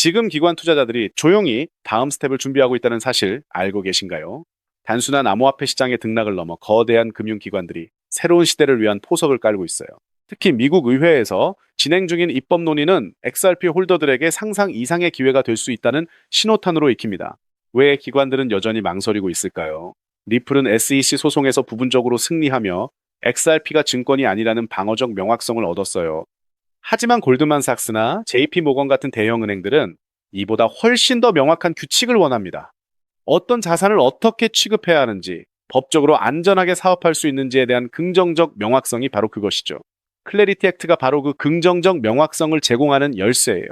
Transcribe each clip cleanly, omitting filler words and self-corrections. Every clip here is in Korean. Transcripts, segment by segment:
지금 기관 투자자들이 조용히 다음 스텝을 준비하고 있다는 사실 알고 계신가요? 단순한 암호화폐 시장의 등락을 넘어 거대한 금융기관들이 새로운 시대를 위한 포석을 깔고 있어요. 특히 미국 의회에서 진행 중인 입법 논의는 XRP 홀더들에게 상상 이상의 기회가 될 수 있다는 신호탄으로 익힙니다. 왜 기관들은 여전히 망설이고 있을까요? 리플은 SEC 소송에서 부분적으로 승리하며 XRP가 증권이 아니라는 방어적 명확성을 얻었어요. 하지만 골드만삭스나 JP 모건 같은 대형 은행들은 이보다 훨씬 더 명확한 규칙을 원합니다. 어떤 자산을 어떻게 취급해야 하는지, 법적으로 안전하게 사업할 수 있는지에 대한 긍정적 명확성이 바로 그것이죠. 클래리티 액트가 바로 그 긍정적 명확성을 제공하는 열쇠예요.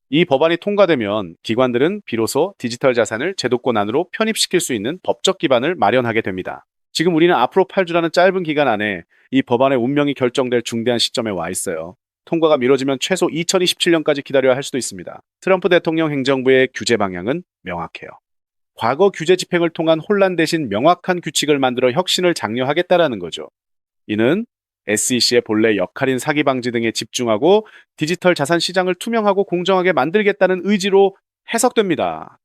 이 법안이 통과되면 기관들은 비로소 디지털 자산을 제도권 안으로 편입시킬 수 있는 법적 기반을 마련하게 됩니다. 지금 우리는 앞으로 8주라는 짧은 기간 안에 이 법안의 운명이 결정될 중대한 시점에 와 있어요. 통과가 미뤄지면 최소 2027년까지 기다려야 할 수도 있습니다. 트럼프 대통령 행정부의 규제 방향은 명확해요. 과거 규제 집행을 통한 혼란 대신 명확한 규칙을 만들어 혁신을 장려하겠다라는 거죠. 이는 SEC의 본래 역할인 사기 방지 등에 집중하고 디지털 자산 시장을 투명하고 공정하게 만들겠다는 의지로 해석됩니다.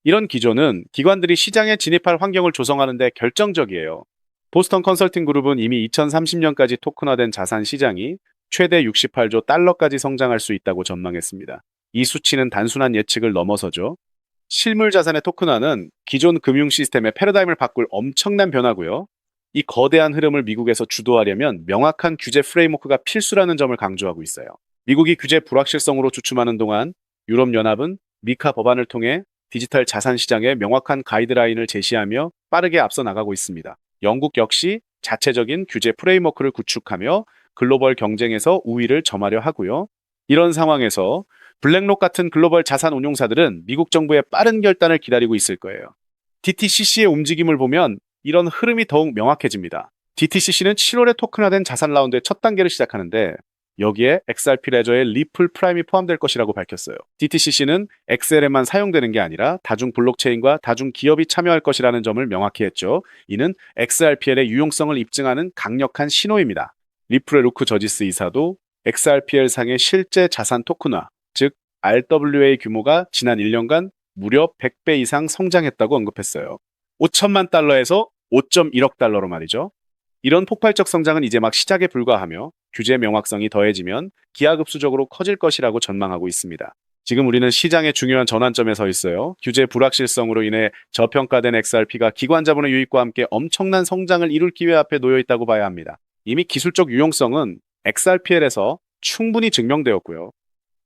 이런 기조는 기관들이 시장에 진입할 환경을 조성하는 데 결정적이에요. 보스턴 컨설팅 그룹은 이미 2030년까지 토큰화된 자산 시장이 최대 68조 달러까지 성장할 수 있다고 전망했습니다. 이 수치는 단순한 예측을 넘어서죠. 실물 자산의 토큰화는 기존 금융 시스템의 패러다임을 바꿀 엄청난 변화고요. 이 거대한 흐름을 미국에서 주도하려면 명확한 규제 프레임워크가 필수라는 점을 강조하고 있어요. 미국이 규제 불확실성으로 주춤하는 동안 유럽연합은 미카 법안을 통해 디지털 자산 시장에 명확한 가이드라인을 제시하며 빠르게 앞서 나가고 있습니다. 영국 역시 자체적인 규제 프레임워크를 구축하며 글로벌 경쟁에서 우위를 점하려 하고요. 이런 상황에서 블랙록 같은 글로벌 자산 운용사들은 미국 정부의 빠른 결단을 기다리고 있을 거예요. DTCC의 움직임을 보면 이런 흐름이 더욱 명확해집니다. DTCC는 7월에 토큰화된 자산 라운드의 첫 단계를 시작하는데 여기에 XRP 레저의 리플 프라임이 포함될 것이라고 밝혔어요. DTCC는 XL에만 사용되는 게 아니라 다중 블록체인과 다중 기업이 참여할 것이라는 점을 명확히 했죠. 이는 XRPL의 유용성을 입증하는 강력한 신호입니다. 리플의 루크 저지스 이사도 XRPL 상의 실제 자산 토큰화, 즉 RWA 규모가 지난 1년간 무려 100배 이상 성장했다고 언급했어요. 5천만 달러에서 5.1억 달러로 말이죠. 이런 폭발적 성장은 이제 막 시작에 불과하며 규제 명확성이 더해지면 기하급수적으로 커질 것이라고 전망하고 있습니다. 지금 우리는 시장의 중요한 전환점에 서 있어요. 규제 불확실성으로 인해 저평가된 XRP가 기관 자본의 유입과 함께 엄청난 성장을 이룰 기회 앞에 놓여 있다고 봐야 합니다. 이미 기술적 유용성은 XRPL에서 충분히 증명되었고요.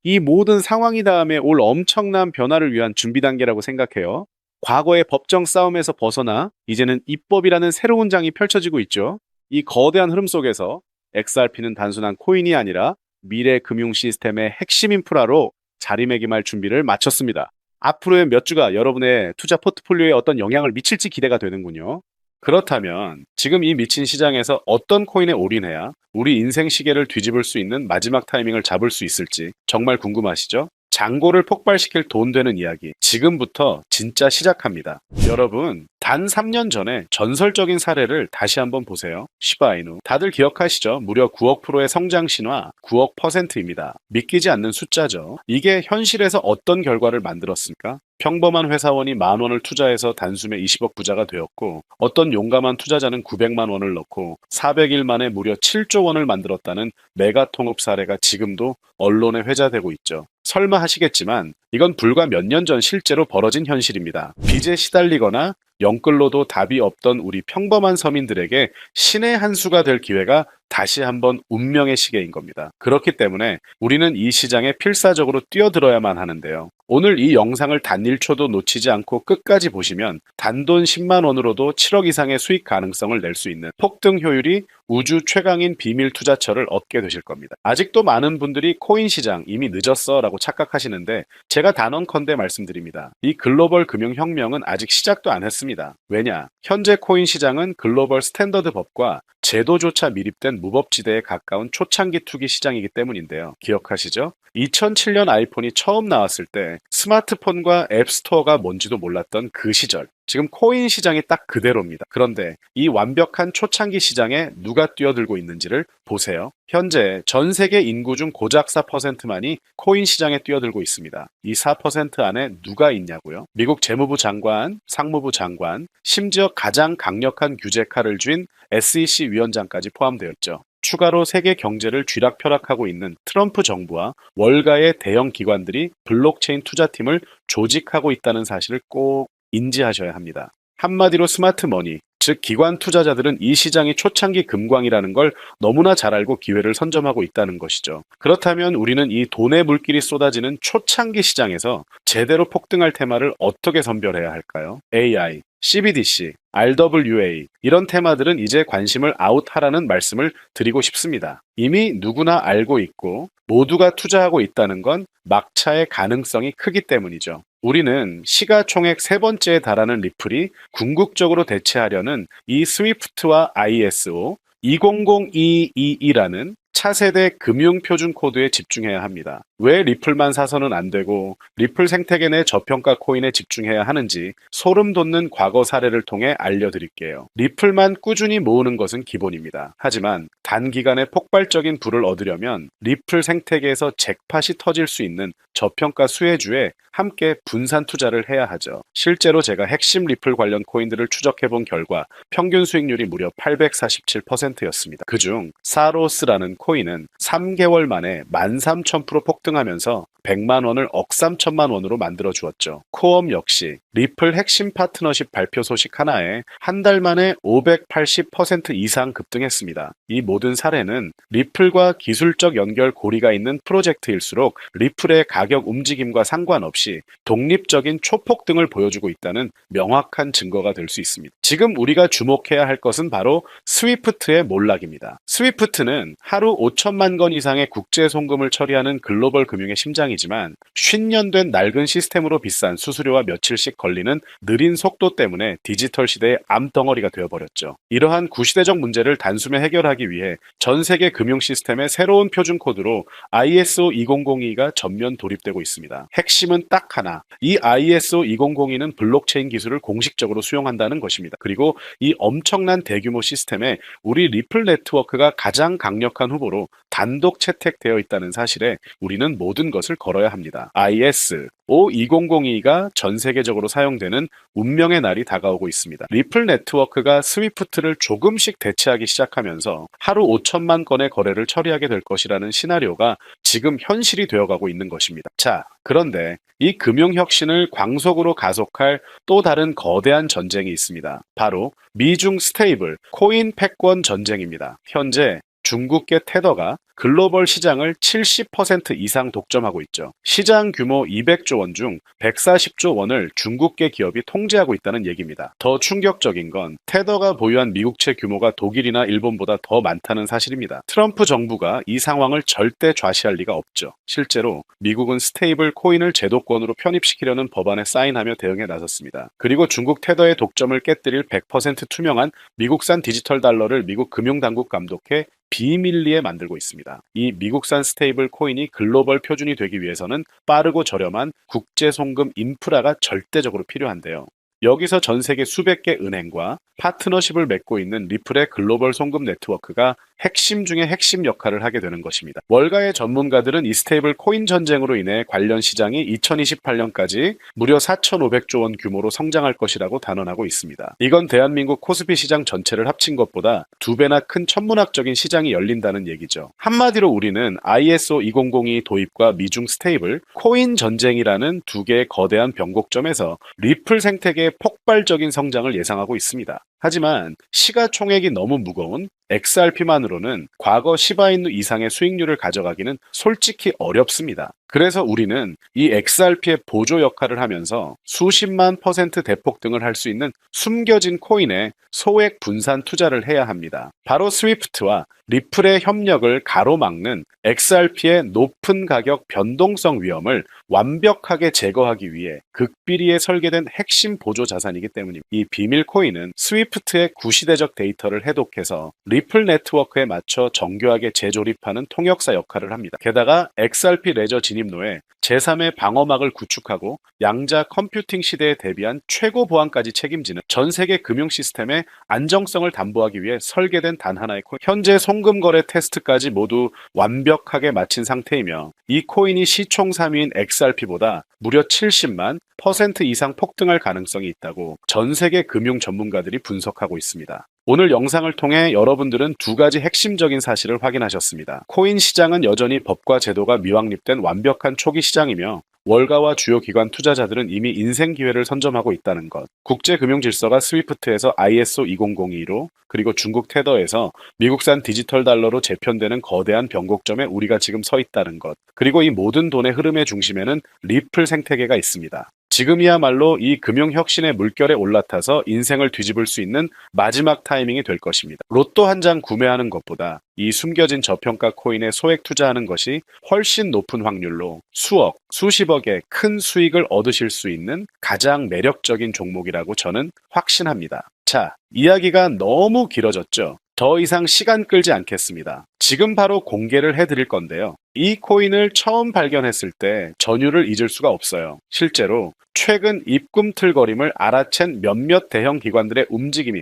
이 모든 상황이 다음에 올 엄청난 변화를 위한 준비 단계라고 생각해요. 과거의 법정 싸움에서 벗어나 이제는 입법이라는 새로운 장이 펼쳐지고 있죠. 이 거대한 흐름 속에서 XRP는 단순한 코인이 아니라 미래 금융 시스템의 핵심 인프라로 자리매김할 준비를 마쳤습니다. 앞으로의 몇 주가 여러분의 투자 포트폴리오에 어떤 영향을 미칠지 기대가 되는군요. 그렇다면 지금 이 미친 시장에서 어떤 코인에 올인해야 우리 인생 시계를 뒤집을 수 있는 마지막 타이밍을 잡을 수 있을지 정말 궁금하시죠? 잔고를 폭발시킬 돈 되는 이야기 지금부터 진짜 시작합니다. 여러분 단 3년 전에 전설적인 사례를 다시 한번 보세요. 시바이누 다들 기억하시죠? 무려 9억 프로의 성장 신화 9억 %입니다. 믿기지 않는 숫자죠. 이게 현실에서 어떤 결과를 만들었습니까? 평범한 회사원이 10,000원을 투자해서 단숨에 20억 부자가 되었고 어떤 용감한 투자자는 900만 원을 넣고 400일 만에 무려 7조 원을 만들었다는 메가 통합 사례가 지금도 언론에 회자되고 있죠. 설마 하시겠지만 이건 불과 몇 년 전 실제로 벌어진 현실입니다. 빚에 시달리거나 영끌로도 답이 없던 우리 평범한 서민들에게 신의 한 수가 될 기회가 다시 한번 운명의 시계인 겁니다. 그렇기 때문에 우리는 이 시장에 필사적으로 뛰어들어야만 하는데요. 오늘 이 영상을 단 1초도 놓치지 않고 끝까지 보시면 단돈 10만 원으로도 7억 이상의 수익 가능성을 낼 수 있는 폭등 효율이 우주 최강인 비밀 투자처를 얻게 되실 겁니다. 아직도 많은 분들이 코인 시장 이미 늦었어 라고 착각하시는데 제가 단언컨대 말씀드립니다. 이 글로벌 금융혁명은 아직 시작도 안 했습니다. 왜냐? 현재 코인 시장은 글로벌 스탠더드 법과 제도조차 미립된 무법지대에 가까운 초창기 투기 시장이기 때문인데요. 기억하시죠? 2007년 아이폰이 처음 나왔을 때 스마트폰과 앱스토어가 뭔지도 몰랐던 그 시절. 지금 코인 시장이 딱 그대로입니다. 그런데 이 완벽한 초창기 시장에 누가 뛰어들고 있는지를 보세요. 현재 전 세계 인구 중 고작 4%만이 코인 시장에 뛰어들고 있습니다. 이 4% 안에 누가 있냐고요? 미국 재무부 장관, 상무부 장관, 심지어 가장 강력한 규제 칼을 쥔 SEC 위원장까지 포함되어 있죠. 추가로 세계 경제를 쥐락펴락하고 있는 트럼프 정부와 월가의 대형 기관들이 블록체인 투자팀을 조직하고 있다는 사실을 꼭 인지하셔야 합니다. 한마디로 스마트 머니, 즉 기관 투자자들은 이 시장이 초창기 금광이라는 걸 너무나 잘 알고 기회를 선점하고 있다는 것이죠. 그렇다면 우리는 이 돈의 물길이 쏟아지는 초창기 시장에서 제대로 폭등할 테마를 어떻게 선별해야 할까요? AI, CBDC, RWA 이런 테마들은 이제 관심을 아웃하라는 말씀을 드리고 싶습니다. 이미 누구나 알고 있고 모두가 투자하고 있다는 건 막차의 가능성이 크기 때문이죠. 우리는 시가총액 세 번째에 달하는 리플이 궁극적으로 대체하려는 이 스위프트와 ISO 200222라는 차세대 금융표준 코드에 집중해야 합니다. 왜 리플만 사서는 안 되고 리플 생태계 내 저평가 코인에 집중해야 하는지 소름 돋는 과거 사례를 통해 알려드릴게요. 리플만 꾸준히 모으는 것은 기본입니다. 하지만 단기간에 폭발적인 부를 얻으려면 리플 생태계에서 잭팟이 터질 수 있는 저평가 수혜주에 함께 분산 투자를 해야 하죠. 실제로 제가 핵심 리플 관련 코인들을 추적해본 결과 평균 수익률이 무려 847%였습니다. 그중 사로스라는 코인은 3개월 만에 13,000% 폭등하면서 100만 원을 억 3천만 원으로 만들어 주었죠. 코엄 역시 리플 핵심 파트너십 발표 소식 하나에 한 달 만에 580% 이상 급등했습니다. 이 모든 사례는 리플과 기술적 연결 고리가 있는 프로젝트일수록 리플의 가격 움직임과 상관없이 독립적인 초폭등을 보여주고 있다는 명확한 증거가 될 수 있습니다. 지금 우리가 주목해야 할 것은 바로 스위프트의 몰락입니다. 스위프트는 하루 5천만 건 이상의 국제 송금을 처리하는 글로벌 금융의 심장이지만 50년 된 낡은 시스템으로 비싼 수수료와 며칠씩 걸리는 느린 속도 때문에 디지털 시대의 암덩어리가 되어버렸죠. 이러한 구시대적 문제를 단숨에 해결하기 위해 전 세계 금융 시스템의 새로운 표준 코드로 ISO 2002가 전면 도입되고 있습니다. 핵심은 딱 하나, 이 ISO 2002는 블록체인 기술을 공식적으로 수용한다는 것입니다. 그리고 이 엄청난 대규모 시스템에 우리 리플 네트워크가 가장 강력한 후보로 단독 채택되어 있다는 사실에 우리는 모든 것을 걸어야 합니다. ISO 2002가 전 세계적으로 사용되는 운명의 날이 다가오고 있습니다. 리플 네트워크가 스위프트를 조금씩 대체하기 시작하면서 하루 5천만 건의 거래를 처리하게 될 것이라는 시나리오가 지금 현실이 되어가고 있는 것입니다. 자, 그런데 이 금융혁신을 광속으로 가속할 또 다른 거대한 전쟁이 있습니다. 바로 미중 스테이블 코인 패권 전쟁입니다. 현재 중국계 테더가 글로벌 시장을 70% 이상 독점하고 있죠. 시장 규모 200조 원 중 140조 원을 중국계 기업이 통제하고 있다는 얘기입니다. 더 충격적인 건 테더가 보유한 미국채 규모가 독일이나 일본보다 더 많다는 사실입니다. 트럼프 정부가 이 상황을 절대 좌시할 리가 없죠. 실제로 미국은 스테이블 코인을 제도권으로 편입시키려는 법안에 사인하며 대응에 나섰습니다. 그리고 중국 테더의 독점을 깨뜨릴 100% 투명한 미국산 디지털 달러를 미국 금융당국 감독해 비밀리에 만들고 있습니다. 이 미국산 스테이블 코인이 글로벌 표준이 되기 위해서는 빠르고 저렴한 국제 송금 인프라가 절대적으로 필요한데요. 여기서 전 세계 수백 개 은행과 파트너십을 맺고 있는 리플의 글로벌 송금 네트워크가 핵심 중의 핵심 역할을 하게 되는 것입니다. 월가의 전문가들은 이 스테이블 코인 전쟁으로 인해 관련 시장이 2028년까지 무려 4,500조 원 규모로 성장할 것이라고 단언하고 있습니다. 이건 대한민국 코스피 시장 전체를 합친 것보다 2배나 큰 천문학적인 시장이 열린다는 얘기죠. 한마디로 우리는 ISO 2002 도입과 미중 스테이블 코인 전쟁이라는 두 개의 거대한 변곡점에서 리플 생태계의 폭발적인 성장을 예상하고 있습니다. 하지만 시가총액이 너무 무거운 XRP만으로는 과거 시바이누 이상의 수익률을 가져가기는 솔직히 어렵습니다. 그래서 우리는 이 XRP의 보조 역할을 하면서 수십만 % 대폭등을 할 수 있는 숨겨진 코인에 소액 분산 투자를 해야 합니다. 바로 스위프트와 리플의 협력을 가로막는 XRP의 높은 가격 변동성 위험을 완벽하게 제거하기 위해 극비리에 설계된 핵심 보조 자산이기 때문입니다. 이 비밀 코인은 스위프트 스위프트의 구시대적 데이터를 해독해서 리플 네트워크에 맞춰 정교하게 재조립하는 통역사 역할을 합니다. 게다가 XRP 레저 진입로에 제3의 방어막을 구축하고 양자 컴퓨팅 시대에 대비한 최고 보안까지 책임지는 전 세계 금융 시스템의 안정성을 담보하기 위해 설계된 단 하나의 코인. 현재 송금 거래 테스트까지 모두 완벽하게 마친 상태이며 이 코인이 시총 3위인 XRP보다 무려 70만 % 이상 폭등할 가능성이 있다고 전 세계 금융 전문가들이 분석하고 있습니다. 오늘 영상을 통해 여러분들은 두 가지 핵심적인 사실을 확인하셨습니다. 코인 시장은 여전히 법과 제도가 미확립된 완벽한 초기 시장이며 월가와 주요 기관 투자자들은 이미 인생 기회를 선점하고 있다는 것. 국제 금융 질서가 스위프트에서 ISO 20022로 그리고 중국 테더에서 미국산 디지털 달러로 재편되는 거대한 변곡점에 우리가 지금 서 있다는 것. 그리고 이 모든 돈의 흐름의 중심에는 리플 생태계가 있습니다. 지금이야말로 이 금융혁신의 물결에 올라타서 인생을 뒤집을 수 있는 마지막 타이밍이 될 것입니다. 로또 한 장 구매하는 것보다 이 숨겨진 저평가 코인에 소액 투자하는 것이 훨씬 높은 확률로 수억, 수십억의 큰 수익을 얻으실 수 있는 가장 매력적인 종목이라고 저는 확신합니다. 자, 이야기가 너무 길어졌죠? 더 이상 시간 끌지 않겠습니다. 지금 바로 공개를 해드릴 건데요. 이 코인을 처음 발견했을 때 전율을 잊을 수가 없어요. 실제로 최근 입꿈틀거림을 알아챈 몇몇 대형 기관들의 움직임이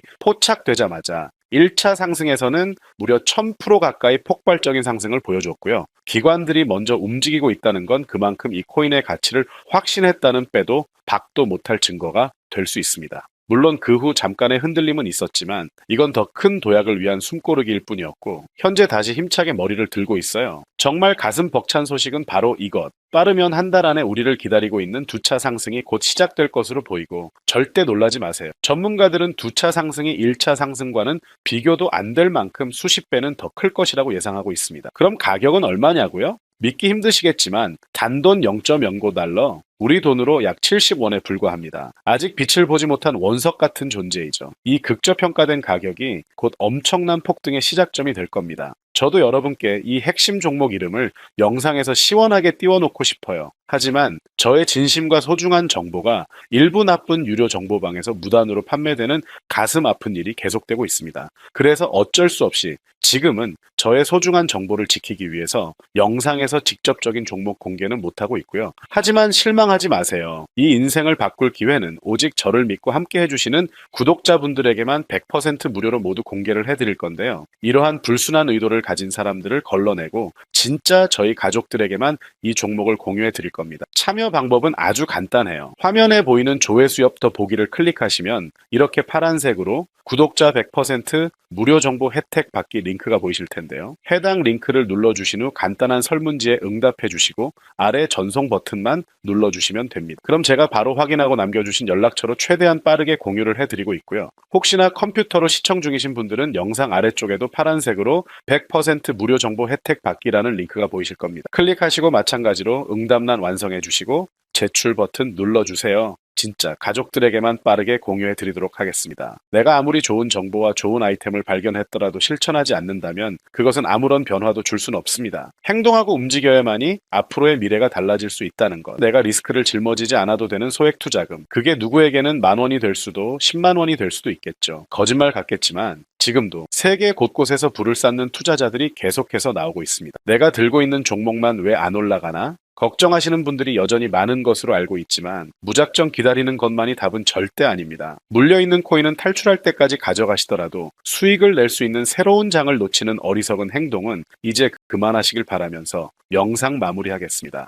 포착되자마자 1차 상승에서는 무려 1000% 가까이 폭발적인 상승을 보여줬고요. 기관들이 먼저 움직이고 있다는 건 그만큼 이 코인의 가치를 확신했다는 빼도 박도 못할 증거가 될 수 있습니다. 물론 그 후 잠깐의 흔들림은 있었지만 이건 더 큰 도약을 위한 숨고르기일 뿐이었고 현재 다시 힘차게 머리를 들고 있어요. 정말 가슴 벅찬 소식은 바로 이것. 빠르면 한 달 안에 우리를 기다리고 있는 2차 상승이 곧 시작될 것으로 보이고 절대 놀라지 마세요. 전문가들은 2차 상승이 1차 상승과는 비교도 안 될 만큼 수십 배는 더 클 것이라고 예상하고 있습니다. 그럼 가격은 얼마냐고요? 믿기 힘드시겠지만 단돈 0.09달러, 우리 돈으로 약 70원에 불과합니다. 아직 빛을 보지 못한 원석 같은 존재이죠. 이 극저평가된 가격이 곧 엄청난 폭등의 시작점이 될 겁니다. 저도 여러분께 이 핵심 종목 이름을 영상에서 시원하게 띄워놓고 싶어요. 하지만 저의 진심과 소중한 정보가 일부 나쁜 유료 정보방에서 무단으로 판매되는 가슴 아픈 일이 계속되고 있습니다. 그래서 어쩔 수 없이 지금은 저의 소중한 정보를 지키기 위해서 영상에서 직접적인 종목 공개는 못하고 있고요. 하지만 실망하지 마세요. 이 인생을 바꿀 기회는 오직 저를 믿고 함께 해주시는 구독자분들에게만 100% 무료로 모두 공개를 해드릴 건데요. 이러한 불순한 의도를 가진 사람들을 걸러내고 진짜 저희 가족들에게만 이 종목을 공유해 드릴 겁니다. 참여 방법은 아주 간단해요. 화면에 보이는 조회수협 더 보기를 클릭하시면 이렇게 파란색으로 구독자 100% 무료 정보 혜택 받기 링크가 보이실 텐데요. 해당 링크를 눌러주신 후 간단한 설문지에 응답해 주시고 아래 전송 버튼만 눌러주시면 됩니다. 그럼 제가 바로 확인하고 남겨주신 연락처로 최대한 빠르게 공유를 해드리고 있고요. 혹시나 컴퓨터로 시청 중이신 분들은 영상 아래쪽에도 파란색으로 100% 무료 정보 혜택 받기라는 링크가 보이실 겁니다. 클릭하시고 마찬가지로 응답란 완성해 주시고 제출 버튼 눌러주세요. 진짜 가족들에게만 빠르게 공유해 드리도록 하겠습니다. 내가 아무리 좋은 정보와 좋은 아이템을 발견했더라도 실천하지 않는다면 그것은 아무런 변화도 줄 수는 없습니다. 행동하고 움직여야만이 앞으로의 미래가 달라질 수 있다는 것. 내가 리스크를 짊어지지 않아도 되는 소액 투자금. 그게 누구에게는 10,000원이 될 수도 100,000원이 될 수도 있겠죠. 거짓말 같겠지만 지금도 세계 곳곳에서 불을 쌓는 투자자들이 계속해서 나오고 있습니다. 내가 들고 있는 종목만 왜 안 올라가나? 걱정하시는 분들이 여전히 많은 것으로 알고 있지만 무작정 기다리는 것만이 답은 절대 아닙니다. 물려있는 코인은 탈출할 때까지 가져가시더라도 수익을 낼 수 있는 새로운 장을 놓치는 어리석은 행동은 이제 그만하시길 바라면서 영상 마무리하겠습니다.